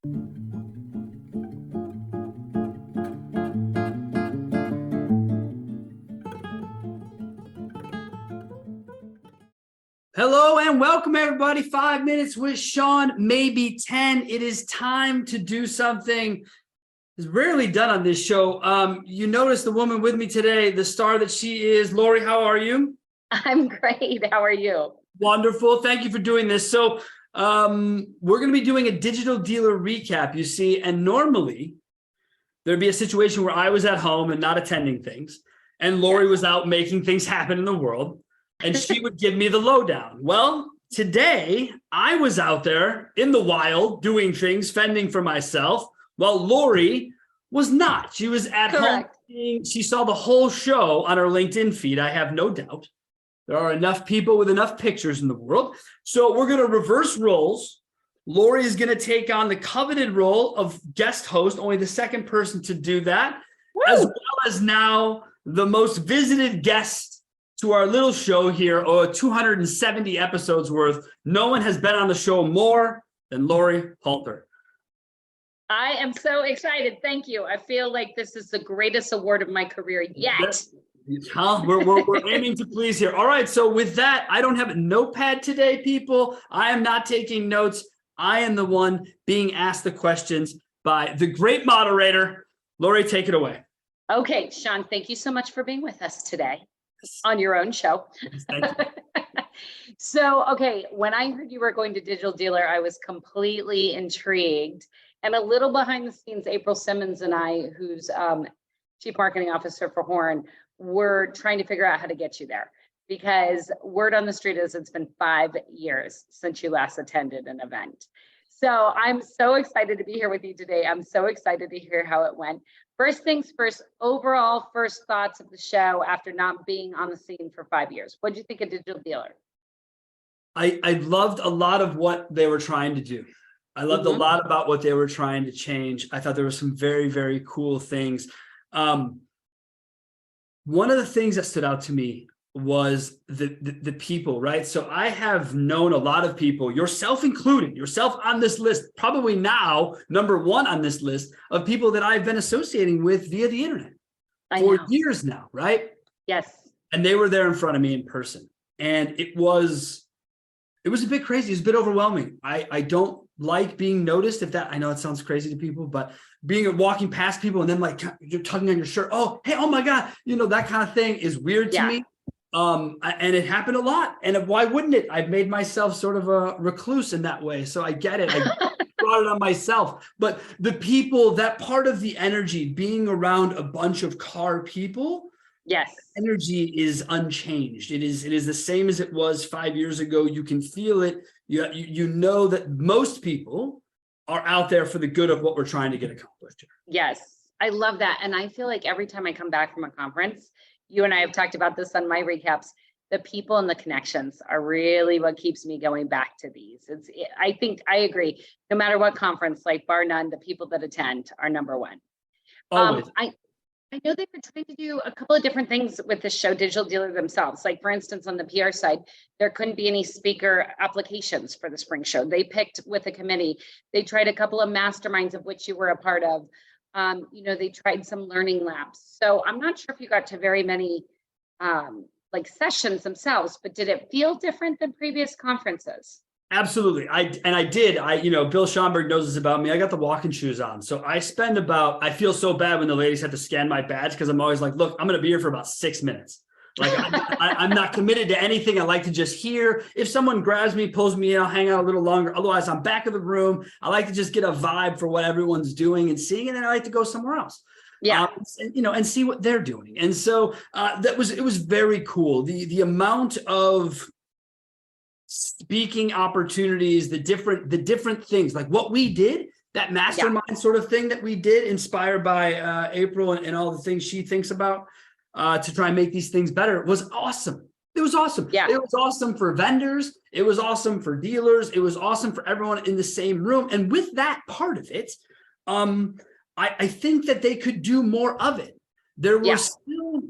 Hello and welcome everybody. 5 minutes with Sean, maybe 10. It is time to do something that's rarely done on this show. You notice the woman with me today, the star that she is. Lori, how are you? I'm great. How are you? Wonderful. Thank you for doing this. So we're going to be doing a digital dealer recap, you see, and normally there'd be a situation where I was at home and not attending things, and Lori was out making things happen in the world. And she would give me the lowdown. Well, today I was out there in the wild doing things, fending for myself, while Lori was not. She was at home. She saw the whole show on her LinkedIn feed, I have no doubt. There are enough people with enough pictures in the world. So we're going to reverse roles. Lori is going to take on the coveted role of guest host, only the second person to do that, as well as now the most visited guest to our little show here, 270 episodes worth. No one has been on the show more than Lori Halter. I am so excited. Thank you. I feel like this is the greatest award of my career yet. We're aiming to please here. All right. So with that, I don't have a notepad today, people. I am not taking notes. I am the one being asked the questions by the great moderator. Lori, take it away. Okay, Sean, thank you so much for being with us today on your own show. Thank you. So, okay, when I heard you were going to Digital Dealer, I was completely intrigued. And a little behind the scenes, April Simmons and I, who's Chief Marketing Officer for Horn, were trying to figure out how to get you there. Because word on the street is it's been 5 years since you last attended an event. So I'm so excited to be here with you today. I'm so excited to hear how it went. First things first, overall first thoughts of the show after not being on the scene for 5 years. What did you think of Digital Dealer? I loved a lot of what they were trying to do. I loved a lot about what they were trying to change. I thought there were some very, very cool things. One of the things that stood out to me was the people, right? So I have known a lot of people, yourself included, yourself on this list, probably now number one on this list of people that I've been associating with via the internet for years now, right? Yes. And they were there in front of me in person. And it was a bit crazy. It was a bit overwhelming. I don't like being noticed, I know it sounds crazy to people, but walking past people and then like you're tugging on your shirt. Oh, hey, oh my God. That kind of thing is weird to me. And it happened a lot. And why wouldn't it? I've made myself sort of a recluse in that way. So I get it. I brought it on myself. But the people, that part of the energy, being around a bunch of car people, yes, energy is unchanged. It is the same as it was 5 years ago. You can feel it. You know that most people are out there for the good of what we're trying to get accomplished here. Yes, I love that. And I feel like every time I come back from a conference, you and I have talked about this on my recaps, the people and the connections are really what keeps me going back to these. I think I agree. No matter what conference, like bar none, the people that attend are number one. Always. I know they were trying to do a couple of different things with the show Digital Dealer themselves. Like for instance, on the PR side, there couldn't be any speaker applications for the spring show. They picked with a committee. They tried a couple of masterminds of which you were a part of. They tried some learning labs. So I'm not sure if you got to very many like sessions themselves, but did it feel different than previous conferences? Absolutely. I did. Bill Schomburg knows this about me. I got the walking shoes on. So I feel so bad when the ladies have to scan my badge because I'm always like, look, I'm going to be here for about 6 minutes. Like I'm not committed to anything. I like to just hear. If someone grabs me, pulls me in, I'll hang out a little longer. Otherwise, I'm back of the room. I like to just get a vibe for what everyone's doing and seeing, and then I like to go somewhere else. Yeah. And see what they're doing. And so it was very cool. The amount of speaking opportunities, the different things, like what we did, that mastermind sort of thing that we did, inspired by April and all the things she thinks about. To try and make these things better was awesome. It was awesome. Yeah. It was awesome for vendors. It was awesome for dealers. It was awesome for everyone in the same room. And with that part of it, I think that they could do more of it. There was still,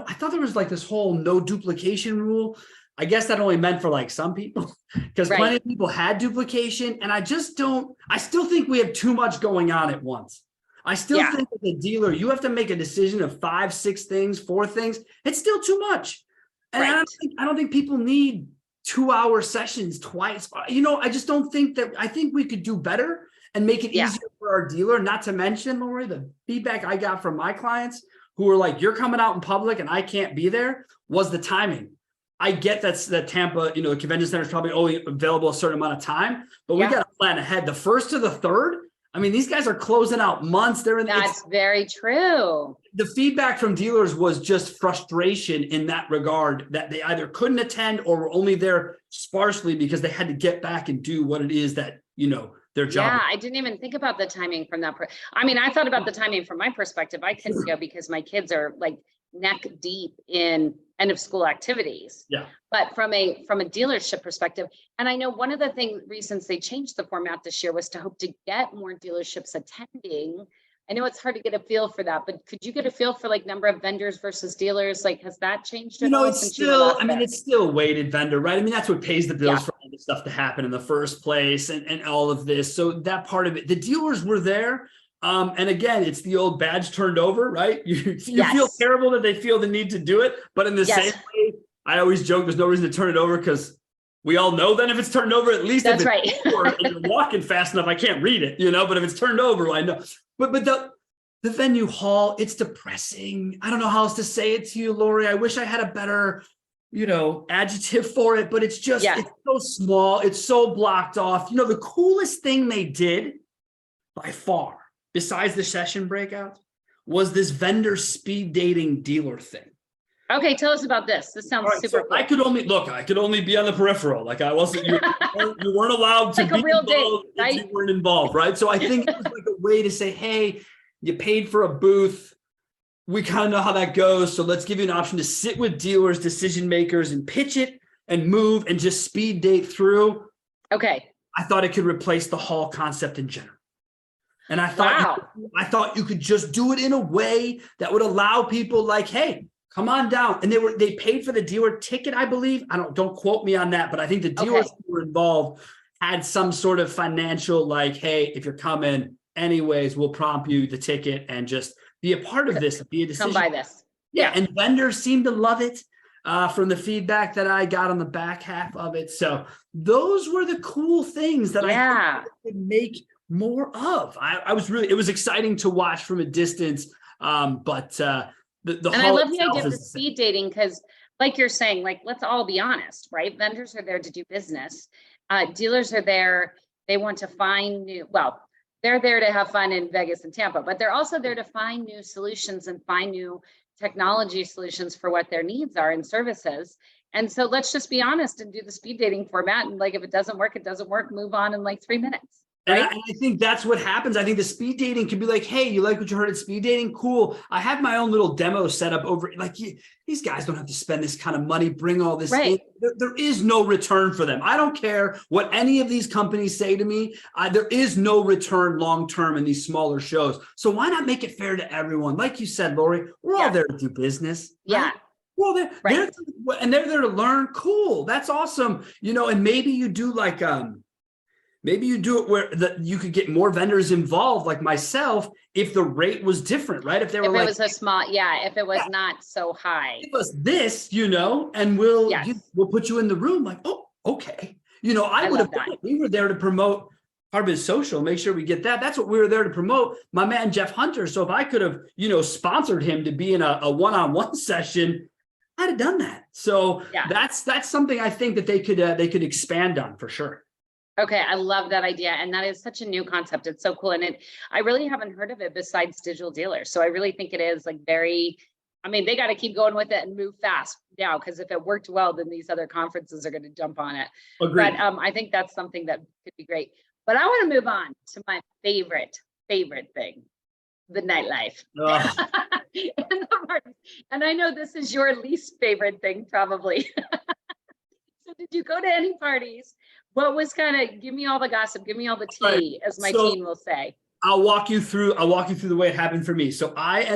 I thought there was like this whole no duplication rule. I guess that only meant for like some people because Right. plenty of people had duplication. And I still think we have too much going on at once. I still think as a dealer, you have to make a decision of 5, 6 things, 4 things. It's still too much. And I don't think people need 2-hour sessions twice. I just don't think that. I think we could do better and make it easier for our dealer. Not to mention, Lori, the feedback I got from my clients who were like, you're coming out in public and I can't be there, was the timing. I get that Tampa, the convention center is probably only available a certain amount of time, but we got to plan ahead. The 1st to the 3rd, I mean, these guys are closing out months. That's very true. The feedback from dealers was just frustration in that regard, that they either couldn't attend or were only there sparsely because they had to get back and do what it is that, their job. Yeah, I didn't even think about the timing from that. I thought about the timing from my perspective. I couldn't go because my kids are like neck deep in end of school activities. Yeah. But from a dealership perspective, and I know one of the reasons they changed the format this year was to hope to get more dealerships attending. I know it's hard to get a feel for that, but could you get a feel for like number of vendors versus dealers? Like, has that changed at all? It's still, it's still a weighted vendor, right? I mean, that's what pays the bills for all this stuff to happen in the first place and all of this. So that part of it, the dealers were there. And again, it's the old badge turned over, right? You feel terrible that they feel the need to do it, but in the same way, I always joke, there's no reason to turn it over because we all know then if it's turned over, at least that's if right. and you're walking fast enough, I can't read it, but if it's turned over, I know. But the venue hall, it's depressing. I don't know how else to say it to you, Lori. I wish I had a better, adjective for it, but it's just, it's so small. It's so blocked off. The coolest thing they did by far, besides the session breakout, was this vendor speed dating dealer thing. Okay, tell us about this. This sounds super cool. I could only be on the peripheral. Like I wasn't, you weren't allowed to like be a real involved date, right? if you weren't involved, right? So I think it was like a way to say, hey, you paid for a booth. We kind of know how that goes. So let's give you an option to sit with dealers, decision makers, and pitch it and move and just speed date through. Okay. I thought it could replace the hall concept in general. And I thought you could just do it in a way that would allow people like, hey, come on down. And they paid for the dealer ticket, I believe. Don't quote me on that, but I think the dealers who were involved had some sort of financial like, hey, if you're coming anyways, we'll prompt you the ticket and just be a part of this, be a decision. Come by this. Yeah. And vendors seem to love it from the feedback that I got on the back half of it. So those were the cool things that I think could make more of. It was exciting to watch from a distance. But and I love the idea of the speed dating because like you're saying, like, let's all be honest, right? Vendors are there to do business. Dealers are there. They want to find they're there to have fun in Vegas and Tampa, but they're also there to find new solutions and find new technology solutions for what their needs are and services. And so let's just be honest and do the speed dating format. And like, if it doesn't work, move on in like 3 minutes. Right? And I think that's what happens. I think the speed dating can be like, hey, you like what you heard at speed dating? Cool. I have my own little demo set up over, like, these guys don't have to spend this kind of money, bring all this in. There is no return for them. I don't care what any of these companies say to me. There is no return long-term in these smaller shows. So why not make it fair to everyone? Like you said, Lori, we're all there to do business. Right? Well, they're there to learn. Cool. That's awesome. And maybe you do like, maybe you do it where you could get more vendors involved, like myself, if the rate was different, right? If it was a small, if it was not so high. Give us this, and we'll put you in the room. Like, oh, okay. I would have done it. We were there to promote Harbin Social, make sure we get that. That's what we were there to promote. My man, Jeff Hunter. So if I could have, sponsored him to be in a one-on-one session, I'd have done that. So that's something I think that they could expand on for sure. Okay, I love that idea. And that is such a new concept. It's so cool. And I really haven't heard of it besides digital dealers. So I really think it is like they got to keep going with it and move fast now, because if it worked well, then these other conferences are going to jump on it. Agreed. But I think that's something that could be great. But I want to move on to my favorite thing, the nightlife. And I know this is your least favorite thing, probably. So did you go to any parties? What was give me all the gossip, give me all the tea, as my team will say. I'll walk you through the way it happened for me. So I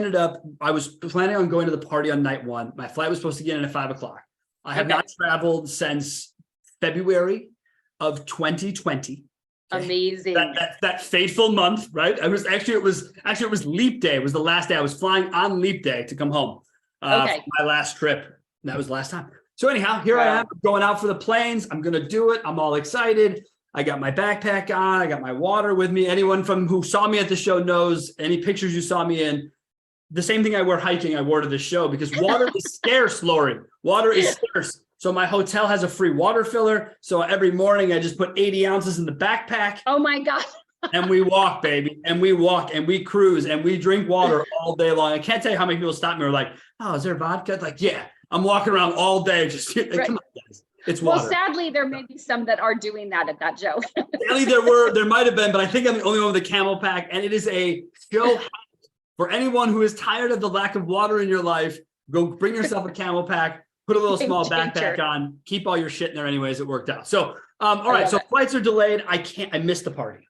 was planning on going to the party on night one. My flight was supposed to get in at 5:00. I have not traveled since February of 2020. Okay. Amazing. That fateful month, right? It was Leap Day. It was the last day. I was flying on Leap Day to come home. For my last trip. That was the last time. So anyhow, here I am going out for the planes. I'm going to do it. I'm all excited. I got my backpack on. I got my water with me. Anyone who saw me at the show knows any pictures you saw me in. The same thing I wear hiking, I wore to the show because water is scarce, Lori. Water is scarce. So my hotel has a free water filler. So every morning I just put 80 ounces in the backpack. Oh my God. And we walk, baby. And we walk and we cruise and we drink water all day long. I can't tell you how many people stop me and are like, oh, is there vodka? Like, yeah, I'm walking around all day. Just come on, guys. It's water. Well, sadly, there may be some that are doing that at that show. Sadly, there might have been, but I think I'm the only one with a camel pack. And it is a show for anyone who is tired of the lack of water in your life. Go bring yourself a camel pack, put a little small backpack on, keep all your shit in there anyways. It worked out. So, all right. So flights are delayed. I missed the party.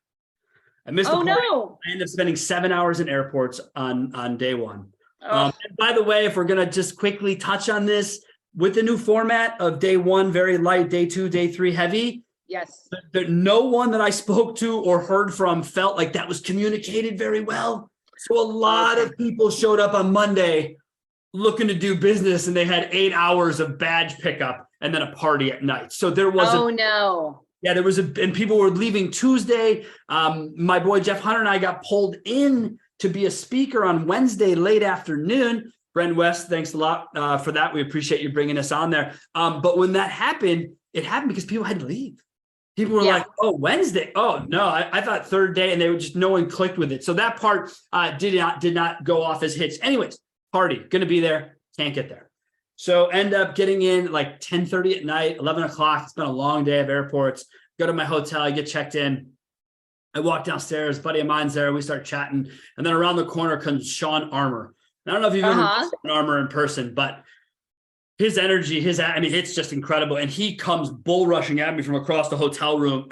I missed the party. No. I ended up spending 7 hours in airports on day one. And by the way, if we're going to just quickly touch on this, with the new format of day one, very light, day two, day three, heavy. Yes. No one that I spoke to or heard from felt like that was communicated very well. So a lot of people showed up on Monday looking to do business and they had 8 hours of badge pickup and then a party at night. So there was and people were leaving Tuesday. My boy Jeff Hunter and I got pulled in to be a speaker on Wednesday late afternoon. Bren West, thanks a lot for that. We appreciate you bringing us on there. But when that happened, it happened because people had to leave. People were like, oh, Wednesday. Oh, no, I thought third day, and they were just, no one clicked with it. So that part did not go off as hits. Anyways, party, going to be there, can't get there. So end up getting in like 10:30 at night, 11 o'clock. It's been a long day of airports. Go to my hotel, I get checked in. I walk downstairs, buddy of mine's there. We start chatting. And then around the corner comes Sean Armour. I don't know if you've ever met Sean Armour in person, but his energy, it's just incredible. And he comes bull rushing at me from across the hotel room,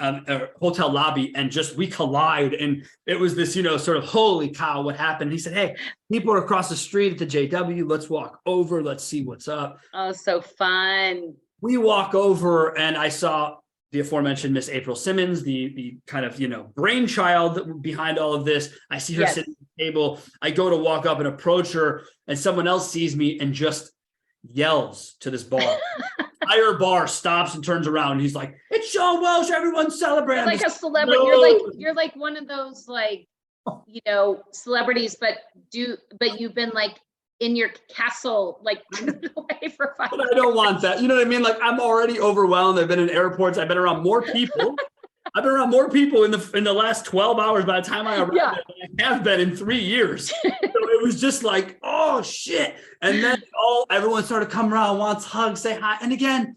hotel lobby, and we collide. And it was this, sort of holy cow, what happened? He said, hey, people are across the street at the JW. Let's walk over. Let's see what's up. Oh, so fun. We walk over and I saw the aforementioned Miss April Simmons, the kind of, brainchild behind all of this. I see her sitting at the table. I go to walk up and approach her and someone else sees me and just yells to this bar. Entire bar stops and turns around and he's like, it's Sean Welsh, everyone's celebrating. Like a celebrity. No. You're like one of those celebrities, but you've been like in your castle, like away for 5 But I don't want that. You know what I mean? Like I'm already overwhelmed. I've been in airports. I've been around more people. I've been around more people in the last 12 hours by the time I arrived there than I have been in 3 years. So it was just like, oh shit. And then everyone started coming around, wants hugs, say hi. And again,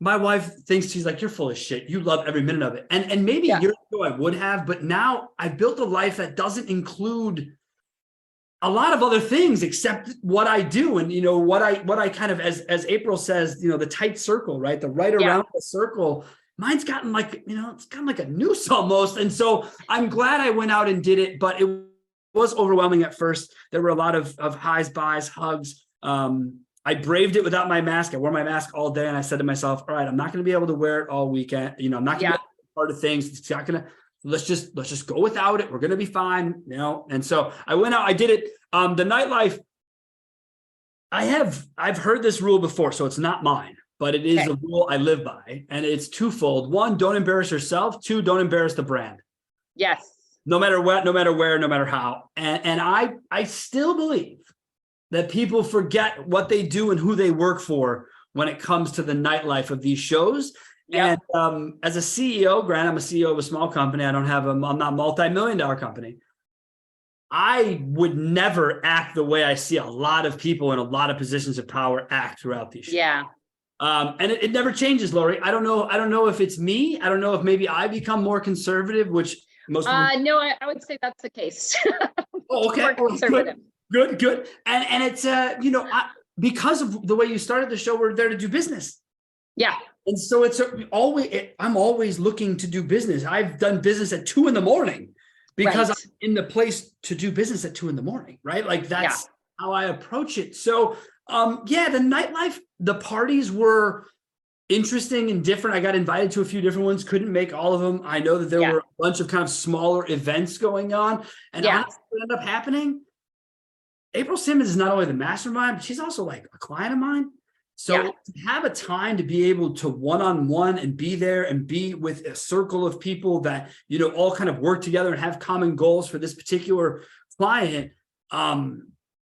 my wife thinks, she's like, you're full of shit. You love every minute of it. And maybe years ago I would have, but now I've built a life that doesn't include a lot of other things except what I do. And, what I kind of, as April says, the tight circle, right? The right around the circle. Mine's gotten like, it's gotten like a noose almost. And so I'm glad I went out and did it, but it was overwhelming at first. There were a lot of highs, buys, hugs. I braved it without my mask. I wore my mask all day and I said to myself, all right, I'm not going to be able to wear it all weekend. I'm not going to be part of things. It's not going to, let's just go without it. We're going to be fine. And so I went out, I did it. The nightlife, I've heard this rule before, so it's not mine. But it is a rule I live by, and it's twofold. One, don't embarrass yourself. Two, don't embarrass the brand. Yes. No matter what, no matter where, no matter how. And I still believe that people forget what they do and who they work for when it comes to the nightlife of these shows. Yep. And as a CEO, granted, I'm a CEO of a small company. I'm not a multi-million-dollar company. I would never act the way I see a lot of people in a lot of positions of power act throughout these shows. Yeah. And it never changes, Lori. I don't know if it's me. I don't know if maybe I become more conservative, which most people... No, I would say that's the case. Oh, okay. Good. And it's because of the way you started the show, we're there to do business. Yeah. And so I'm always looking to do business. I've done business at 2 a.m. because I'm in the place to do business at 2 a.m, right? Like that's how I approach it. So Yeah, the nightlife, the parties were interesting and different. I got invited to a few different ones, couldn't make all of them. I know that there Yeah. were a bunch of kind of smaller events going on. And Yeah. honestly, what ended up happening, April Simmons is not only the mastermind, but she's also like a client of mine. So Yeah. to have a time to be able to one-on-one and be there and be with a circle of people that, you know, all kind of work together and have common goals for this particular client,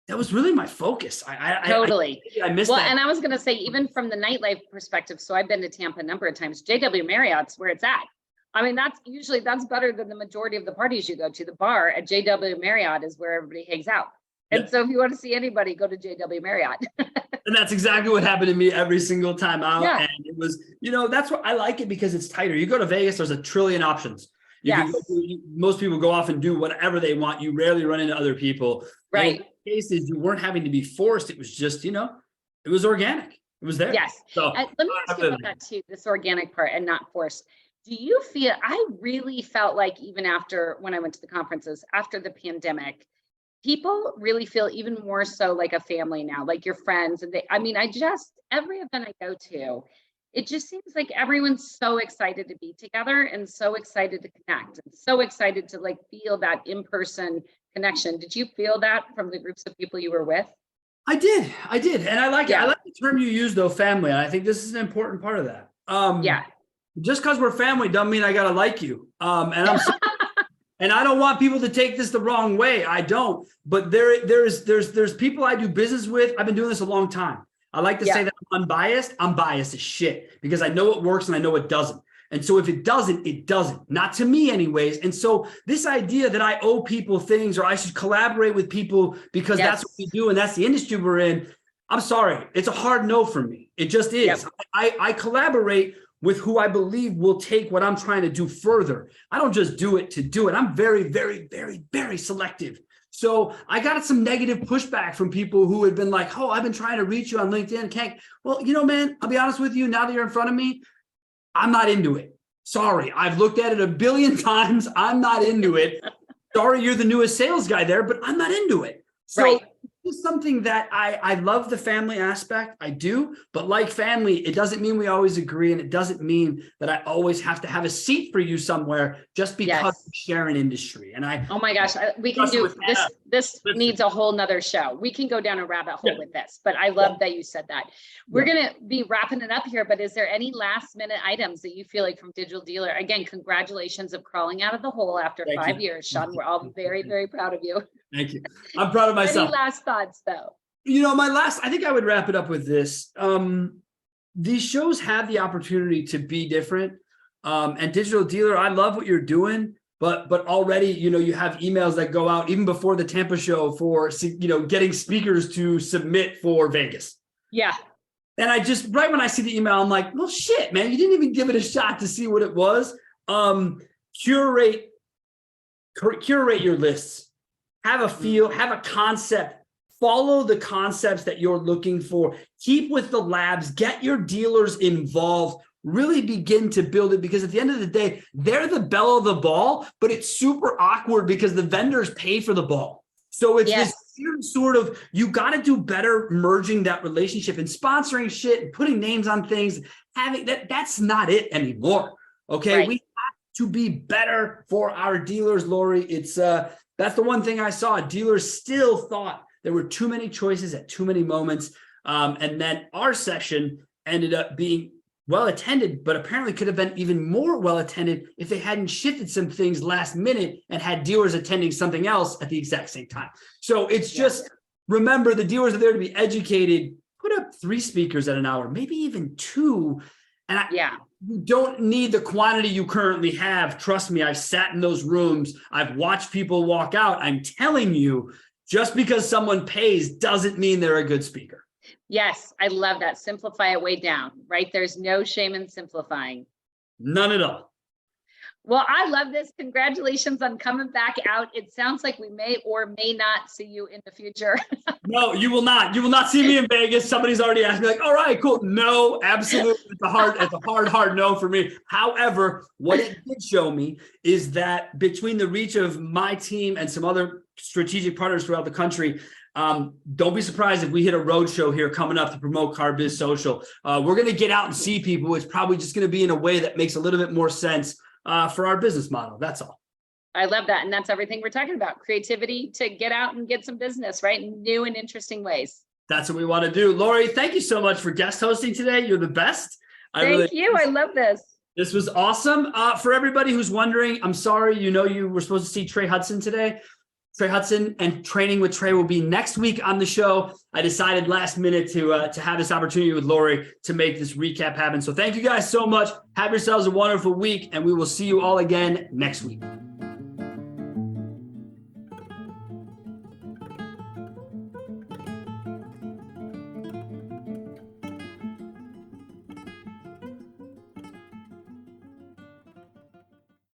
that was really my focus. Totally. I missed Well, that. and I was going to say, even from the nightlife perspective, so I've been to Tampa a number of times. JW Marriott's where it's at. I mean, that's better than the majority of the parties you go to. The bar at JW Marriott is where everybody hangs out. And so if you want to see anybody, go to JW Marriott. And that's exactly what happened to me every single time out. Yeah. And it was, you know, that's what I like it, because it's tighter. You go to Vegas, there's a trillion options. You can Yes. go, most people go off and do whatever they want. You rarely run into other people. Right. And in cases, you weren't having to be forced. It was just, you know, it was organic. It was there. Yes. So Let me ask you about that too, this organic part and not forced. Do you feel, I really felt like even after, when I went to the conferences, after the pandemic, people really feel even more so like a family now, like your friends. And every event I go to, it just seems like everyone's so excited to be together and so excited to connect and so excited to like feel that in-person connection. Did you feel that from the groups of people you were with? I did. And I like it. Yeah. I like the term you use though, family. And I think this is an important part of that. Yeah. Just because we're family doesn't mean I gotta like you. And I'm and I don't want people to take this the wrong way. I don't. But there's people I do business with. I've been doing this a long time. I like to say that I'm unbiased. I'm biased as shit because I know what works and I know what doesn't. And so if it doesn't, it doesn't. Not to me anyways. And so this idea that I owe people things or I should collaborate with people because that's what we do and that's the industry we're in, I'm sorry. It's a hard no for me. It just is. Yep. I collaborate with who I believe will take what I'm trying to do further. I don't just do it to do it. I'm very, very, very, very selective. So I got some negative pushback from people who had been like, oh, I've been trying to reach you on LinkedIn. Can't. Well, you know, man, I'll be honest with you. Now that you're in front of me, I'm not into it. Sorry. I've looked at it a billion times. I'm not into it. Sorry, you're the newest sales guy there, but I'm not into it. So it's something that I love the family aspect. I do, but like family, it doesn't mean we always agree. And it doesn't mean that I always have to have a seat for you somewhere just because we share an industry. And oh my gosh, we can do this. This needs a whole nother show. We can go down a rabbit hole with this, but I love that you said that. We're going to be wrapping it up here, but is there any last minute items that you feel like from Digital Dealer? Again, congratulations of crawling out of the hole after 5 years, Sean. We're all very, very proud of you. Thank you. I'm proud of myself. Any last thoughts though? You know, I think I would wrap it up with this. These shows have the opportunity to be different. And Digital Dealer, I love what you're doing, but already, you know, you have emails that go out even before the Tampa show for, you know, getting speakers to submit for Vegas. Yeah. And I just, right when I see the email, I'm like, well, shit, man, you didn't even give it a shot to see what it was. Curate your lists. Have a feel, have a concept, follow the concepts that you're looking for, keep with the labs, get your dealers involved, really begin to build it, because at the end of the day, they're the belle of the ball, but it's super awkward because the vendors pay for the ball. So it's this weird sort of, you got to do better merging that relationship and sponsoring shit and putting names on things, having that's not it anymore. Okay. We have to be better for our dealers, Lori. It's, that's the one thing I saw. Dealers still thought there were too many choices at too many moments. And then our session ended up being well attended, but apparently could have been even more well attended if they hadn't shifted some things last minute and had dealers attending something else at the exact same time. So it's just, remember, the dealers are there to be educated. Put up 3 speakers at an hour, maybe even 2. And you don't need the quantity you currently have. Trust me, I've sat in those rooms. I've watched people walk out. I'm telling you, just because someone pays doesn't mean they're a good speaker. Yes, I love that. Simplify it way down, right? There's no shame in simplifying. None at all. Well, I love this. Congratulations on coming back out. It sounds like we may or may not see you in the future. No, you will not. You will not see me in Vegas. Somebody's already asked me, like, all right, cool. No, absolutely. It's a hard no for me. However, what it did show me is that between the reach of my team and some other strategic partners throughout the country. Don't be surprised if we hit a road show here coming up to promote Car Biz Social. We're going to get out and see people. It's probably just going to be in a way that makes a little bit more sense for our business model. That's all. I love that. And that's everything we're talking about. Creativity to get out and get some business, right? In new and interesting ways. That's what we want to do. Lori, thank you so much for guest hosting today. You're the best. Thank you. I love this. This was awesome. For everybody who's wondering, I'm sorry, you were supposed to see Trey Hudson today. Trey Hudson and Training with Trey will be next week on the show. I decided last minute to have this opportunity with Lori to make this recap happen. So thank you guys so much. Have yourselves a wonderful week, and we will see you all again next week.